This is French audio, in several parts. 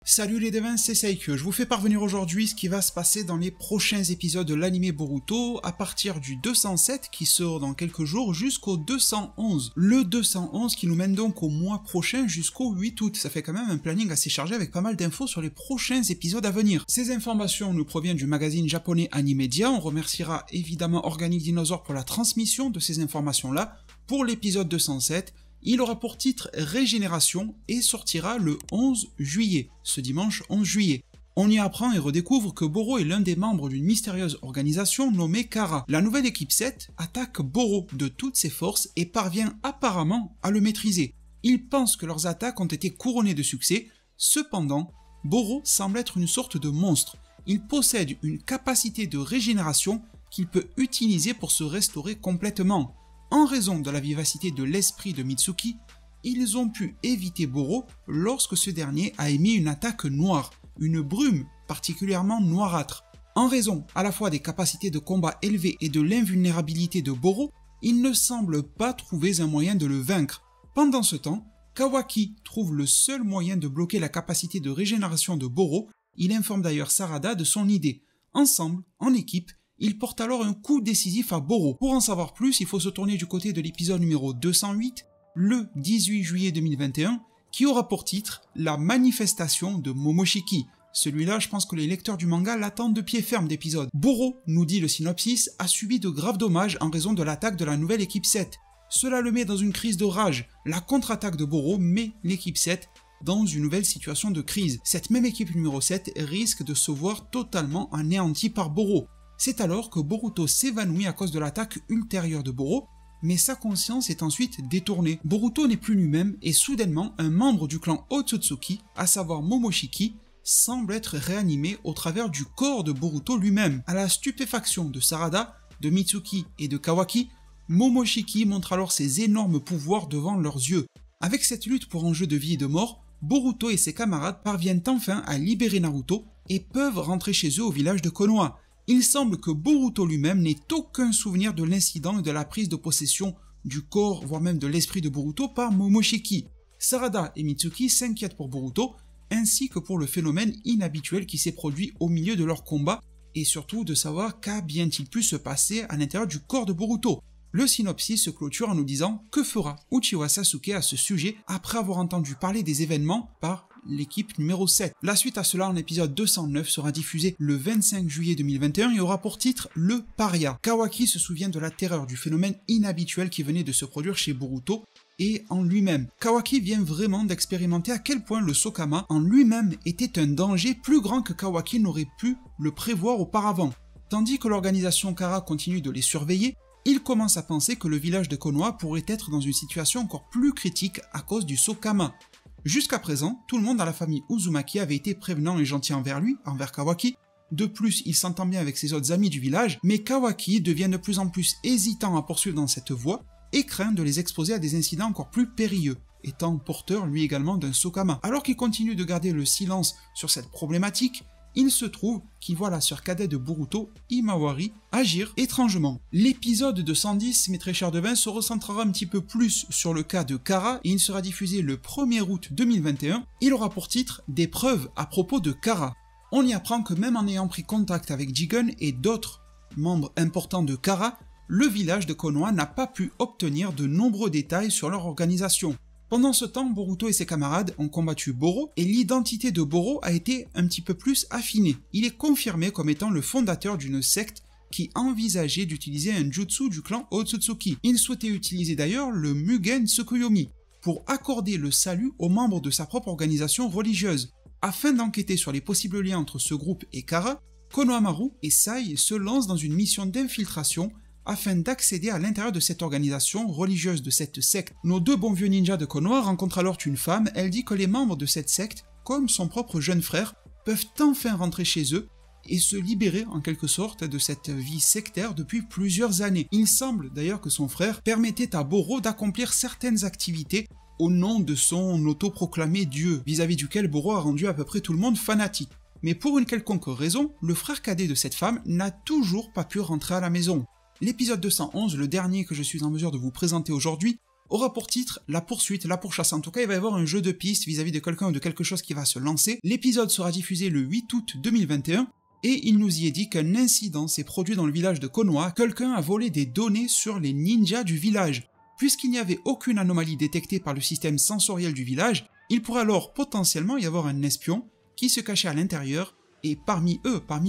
Salut les devins, c'est Seikyo. Je vous fais parvenir aujourd'hui ce qui va se passer dans les prochains épisodes de l'anime Boruto à partir du 207 qui sort dans quelques jours jusqu'au 211. Le 211 qui nous mène donc au mois prochain jusqu'au 8 août. Ça fait quand même un planning assez chargé avec pas mal d'infos sur les prochains épisodes à venir. Ces informations nous proviennent du magazine japonais Animedia. On remerciera évidemment Organic Dinosaur pour la transmission de ces informations-là. Pour l'épisode 207, il aura pour titre Régénération et sortira le 11 juillet, ce dimanche 11 juillet. On y apprend et redécouvre que Boro est l'un des membres d'une mystérieuse organisation nommée Kara. La nouvelle équipe 7 attaque Boro de toutes ses forces et parvient apparemment à le maîtriser. Ils pensent que leurs attaques ont été couronnées de succès, cependant, Boro semble être une sorte de monstre. Il possède une capacité de régénération qu'il peut utiliser pour se restaurer complètement. En raison de la vivacité de l'esprit de Mitsuki, ils ont pu éviter Boro lorsque ce dernier a émis une attaque noire, une brume particulièrement noirâtre. En raison à la fois des capacités de combat élevées et de l'invulnérabilité de Boro, il ne semble pas trouver un moyen de le vaincre. Pendant ce temps, Kawaki trouve le seul moyen de bloquer la capacité de régénération de Boro. Il informe d'ailleurs Sarada de son idée. Ensemble, en équipe, il porte alors un coup décisif à Boro. Pour en savoir plus, il faut se tourner du côté de l'épisode numéro 208, le 18 juillet 2021, qui aura pour titre La manifestation de Momoshiki. Celui-là, je pense que les lecteurs du manga l'attendent de pied ferme d'épisode. Boro, nous dit le synopsis, a subi de graves dommages en raison de l'attaque de la nouvelle équipe 7. Cela le met dans une crise de rage. La contre-attaque de Boro met l'équipe 7 dans une nouvelle situation de crise. Cette même équipe numéro 7 risque de se voir totalement anéantie par Boro. C'est alors que Boruto s'évanouit à cause de l'attaque ultérieure de Boro, mais sa conscience est ensuite détournée. Boruto n'est plus lui-même et soudainement un membre du clan Otsutsuki, à savoir Momoshiki, semble être réanimé au travers du corps de Boruto lui-même. À la stupéfaction de Sarada, de Mitsuki et de Kawaki, Momoshiki montre alors ses énormes pouvoirs devant leurs yeux. Avec cette lutte pour enjeu de vie et de mort, Boruto et ses camarades parviennent enfin à libérer Naruto et peuvent rentrer chez eux au village de Konoha. Il semble que Boruto lui-même n'ait aucun souvenir de l'incident et de la prise de possession du corps, voire même de l'esprit de Boruto par Momoshiki. Sarada et Mitsuki s'inquiètent pour Boruto, ainsi que pour le phénomène inhabituel qui s'est produit au milieu de leur combat, et surtout de savoir qu'a bien-il pu se passer à l'intérieur du corps de Boruto. Le synopsis se clôture en nous disant que fera Uchiwa Sasuke à ce sujet après avoir entendu parler des événements par l'équipe numéro 7. La suite à cela en épisode 209 sera diffusée le 25 juillet 2021 et aura pour titre Le Paria. Kawaki se souvient de la terreur du phénomène inhabituel qui venait de se produire chez Boruto et en lui-même. Kawaki vient vraiment d'expérimenter à quel point le Sokama en lui-même était un danger plus grand que Kawaki n'aurait pu le prévoir auparavant. Tandis que l'organisation Kara continue de les surveiller, il commence à penser que le village de Konoha pourrait être dans une situation encore plus critique à cause du Sokama. Jusqu'à présent, tout le monde dans la famille Uzumaki avait été prévenant et gentil envers lui, envers Kawaki. De plus, il s'entend bien avec ses autres amis du village, mais Kawaki devient de plus en plus hésitant à poursuivre dans cette voie et craint de les exposer à des incidents encore plus périlleux, étant porteur lui également d'un Sokama. Alors qu'il continue de garder le silence sur cette problématique, il se trouve qu'il voit la sœur cadette de Boruto, Himawari, agir étrangement. L'épisode 210, mes très chers devins, se recentrera un petit peu plus sur le cas de Kara et il sera diffusé le 1er août 2021. Il aura pour titre Des preuves à propos de Kara. On y apprend que même en ayant pris contact avec Jigen et d'autres membres importants de Kara, le village de Konoha n'a pas pu obtenir de nombreux détails sur leur organisation. Pendant ce temps, Boruto et ses camarades ont combattu Boro et l'identité de Boro a été un petit peu plus affinée. Il est confirmé comme étant le fondateur d'une secte qui envisageait d'utiliser un jutsu du clan Otsutsuki. Il souhaitait utiliser d'ailleurs le Mugen Tsukuyomi pour accorder le salut aux membres de sa propre organisation religieuse. Afin d'enquêter sur les possibles liens entre ce groupe et Kara, Konohamaru et Sai se lancent dans une mission d'infiltration afin d'accéder à l'intérieur de cette organisation religieuse de cette secte. Nos deux bons vieux ninjas de Konoha rencontrent alors une femme. Elle dit que les membres de cette secte, comme son propre jeune frère, peuvent enfin rentrer chez eux et se libérer en quelque sorte de cette vie sectaire depuis plusieurs années. Il semble d'ailleurs que son frère permettait à Boro d'accomplir certaines activités au nom de son autoproclamé dieu, vis-à-vis duquel Boro a rendu à peu près tout le monde fanatique. Mais pour une quelconque raison, le frère cadet de cette femme n'a toujours pas pu rentrer à la maison. L'épisode 211, le dernier que je suis en mesure de vous présenter aujourd'hui, aura pour titre la poursuite, la pourchasse. En tout cas, il va y avoir un jeu de piste vis-à-vis de quelqu'un ou de quelque chose qui va se lancer. L'épisode sera diffusé le 8 août 2021. Et il nous y est dit qu'un incident s'est produit dans le village de Konoha, quelqu'un a volé des données sur les ninjas du village. Puisqu'il n'y avait aucune anomalie détectée par le système sensoriel du village, il pourrait alors potentiellement y avoir un espion qui se cachait à l'intérieur et parmi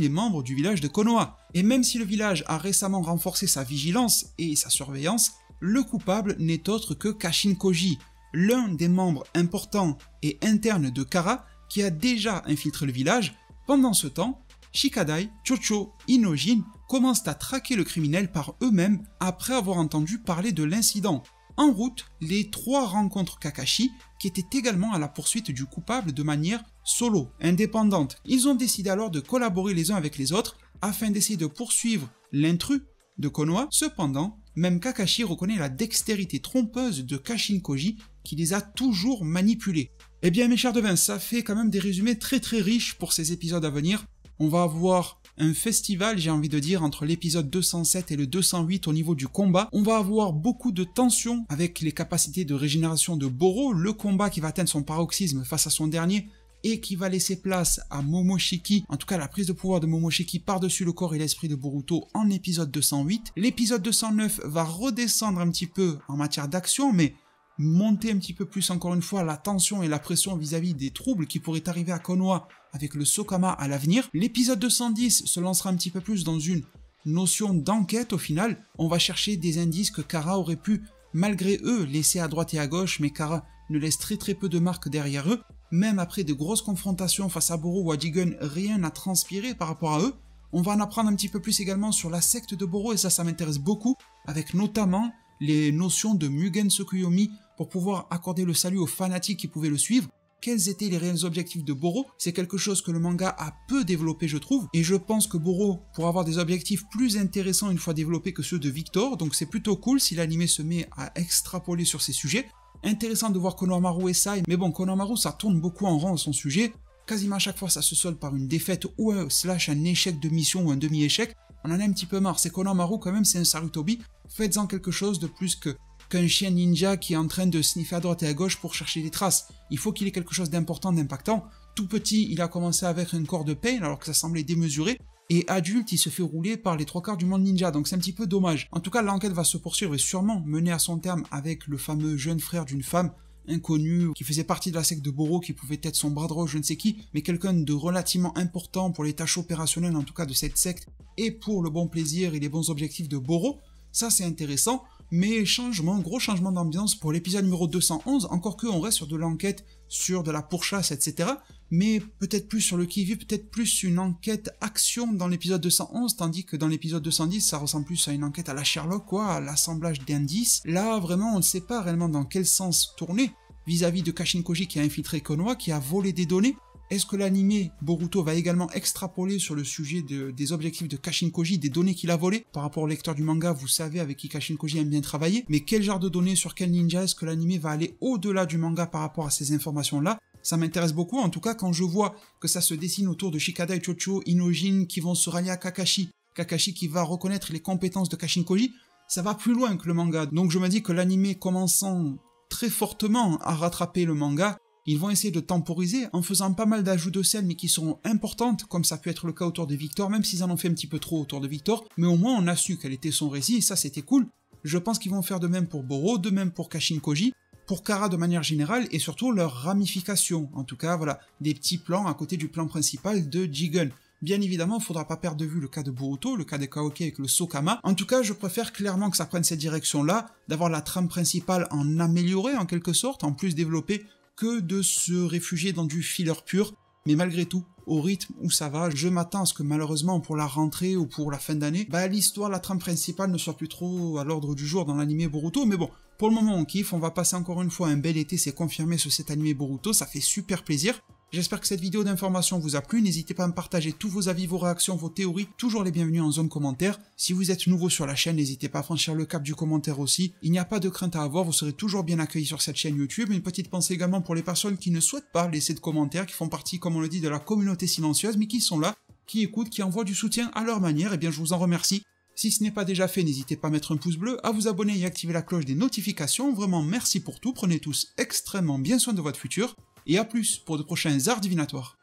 les membres du village de Konoha. Et même si le village a récemment renforcé sa vigilance et sa surveillance, le coupable n'est autre que Kashin Koji, l'un des membres importants et internes de Kara qui a déjà infiltré le village. Pendant ce temps, Shikadai, Chocho, Inojin commencent à traquer le criminel par eux-mêmes après avoir entendu parler de l'incident. En route, les trois rencontrent Kakashi, qui était également à la poursuite du coupable de manière solo, indépendante. Ils ont décidé alors de collaborer les uns avec les autres afin d'essayer de poursuivre l'intrus de Konoha. Cependant, même Kakashi reconnaît la dextérité trompeuse de Kashin Koji qui les a toujours manipulés. Eh bien mes chers devins, ça fait quand même des résumés très riches pour ces épisodes à venir. On va avoir un festival, j'ai envie de dire, entre l'épisode 207 et le 208 au niveau du combat. On va avoir beaucoup de tensions avec les capacités de régénération de Boro, le combat qui va atteindre son paroxysme face à son dernier et qui va laisser place à Momoshiki, en tout cas la prise de pouvoir de Momoshiki par-dessus le corps et l'esprit de Boruto en épisode 208. L'épisode 209 va redescendre un petit peu en matière d'action, mais monter un petit peu plus encore une fois la tension et la pression vis-à-vis des troubles qui pourraient arriver à Konoha avec le Sokama à l'avenir. L'épisode 210 se lancera un petit peu plus dans une notion d'enquête au final. On va chercher des indices que Kara aurait pu, malgré eux, laisser à droite et à gauche, mais Kara ne laisse très peu de marques derrière eux. Même après de grosses confrontations face à Boro ou à Jigen, rien n'a transpiré par rapport à eux. On va en apprendre un petit peu plus également sur la secte de Boro, et ça m'intéresse beaucoup, avec notamment les notions de Mugen Tsukuyomi pour pouvoir accorder le salut aux fanatiques qui pouvaient le suivre. Quels étaient les réels objectifs de Boro? C'est quelque chose que le manga a peu développé, je trouve, et je pense que Boro pourra avoir des objectifs plus intéressants une fois développés que ceux de Victor, donc c'est plutôt cool si l'anime se met à extrapoler sur ces sujets. Intéressant de voir Konohamaru essaye, mais bon, Konohamaru ça tourne beaucoup en rond à son sujet, quasiment à chaque fois ça se solde par une défaite ou un échec de mission ou un demi-échec. On en a un petit peu marre, c'est Konohamaru quand même, c'est un Sarutobi, faites-en quelque chose de plus qu'un chien ninja qui est en train de sniffer à droite et à gauche pour chercher des traces. Il faut qu'il ait quelque chose d'important, d'impactant. Tout petit, il a commencé avec un corps de pain alors que ça semblait démesuré, et adulte, il se fait rouler par les trois quarts du monde ninja, donc c'est un petit peu dommage. En tout cas, l'enquête va se poursuivre et sûrement mener à son terme avec le fameux jeune frère d'une femme inconnue qui faisait partie de la secte de Boro, qui pouvait être son bras droit, je ne sais qui, mais quelqu'un de relativement important pour les tâches opérationnelles en tout cas de cette secte et pour le bon plaisir et les bons objectifs de Boro. Ça c'est intéressant, mais gros changement d'ambiance pour l'épisode numéro 211, encore que on reste sur de l'enquête, sur de la pourchasse, etc. Mais peut-être plus sur le qui-vive, peut-être plus une enquête action dans l'épisode 211, tandis que dans l'épisode 210, ça ressemble plus à une enquête à la Sherlock, quoi, à l'assemblage d'indices. Là, vraiment, on ne sait pas réellement dans quel sens tourner vis-à-vis de Kashin Koji qui a infiltré Konoha, qui a volé des données. Est-ce que l'anime Boruto va également extrapoler sur le sujet des objectifs de Kashin Koji, des données qu'il a volées? Par rapport au lecteur du manga, vous savez avec qui Kashin Koji aime bien travailler, mais quel genre de données, sur quel ninja? Est-ce que l'anime va aller au-delà du manga par rapport à ces informations-là? Ça m'intéresse beaucoup, en tout cas quand je vois que ça se dessine autour de Shikadai, Chocho, Inojin qui vont se rallier à Kakashi, Kakashi qui va reconnaître les compétences de Kashin Koji, ça va plus loin que le manga. Donc je me dis que l'anime commençant très fortement à rattraper le manga, ils vont essayer de temporiser en faisant pas mal d'ajouts de scènes mais qui seront importantes, comme ça peut être le cas autour de Victor, même s'ils en ont fait un petit peu trop autour de Victor, mais au moins on a su quel était son récit, et ça c'était cool. Je pense qu'ils vont faire de même pour Boro, de même pour Kashin Koji, pour Kara de manière générale, et surtout leurs ramifications, en tout cas voilà, des petits plans à côté du plan principal de Jigen. Bien évidemment, il ne faudra pas perdre de vue le cas de Boruto, le cas de Kaoki avec le Sokama. En tout cas, je préfère clairement que ça prenne cette direction-là, d'avoir la trame principale en améliorée en quelque sorte, en plus développée, que de se réfugier dans du filler pur. Mais malgré tout, au rythme où ça va, je m'attends à ce que malheureusement pour la rentrée ou pour la fin d'année, l'histoire, la trame principale ne soit plus trop à l'ordre du jour dans l'anime Boruto, mais bon, pour le moment on kiffe, on va passer encore une fois un bel été, c'est confirmé sur cet anime Boruto, ça fait super plaisir. J'espère que cette vidéo d'information vous a plu, n'hésitez pas à me partager tous vos avis, vos réactions, vos théories, toujours les bienvenus en zone commentaire. Si vous êtes nouveau sur la chaîne, n'hésitez pas à franchir le cap du commentaire aussi, il n'y a pas de crainte à avoir, vous serez toujours bien accueillis sur cette chaîne YouTube. Une petite pensée également pour les personnes qui ne souhaitent pas laisser de commentaires, qui font partie, comme on le dit, de la communauté silencieuse, mais qui sont là, qui écoutent, qui envoient du soutien à leur manière, et bien je vous en remercie. Si ce n'est pas déjà fait, n'hésitez pas à mettre un pouce bleu, à vous abonner et activer la cloche des notifications. Vraiment merci pour tout, prenez tous extrêmement bien soin de votre futur, et à plus pour de prochains arts divinatoires.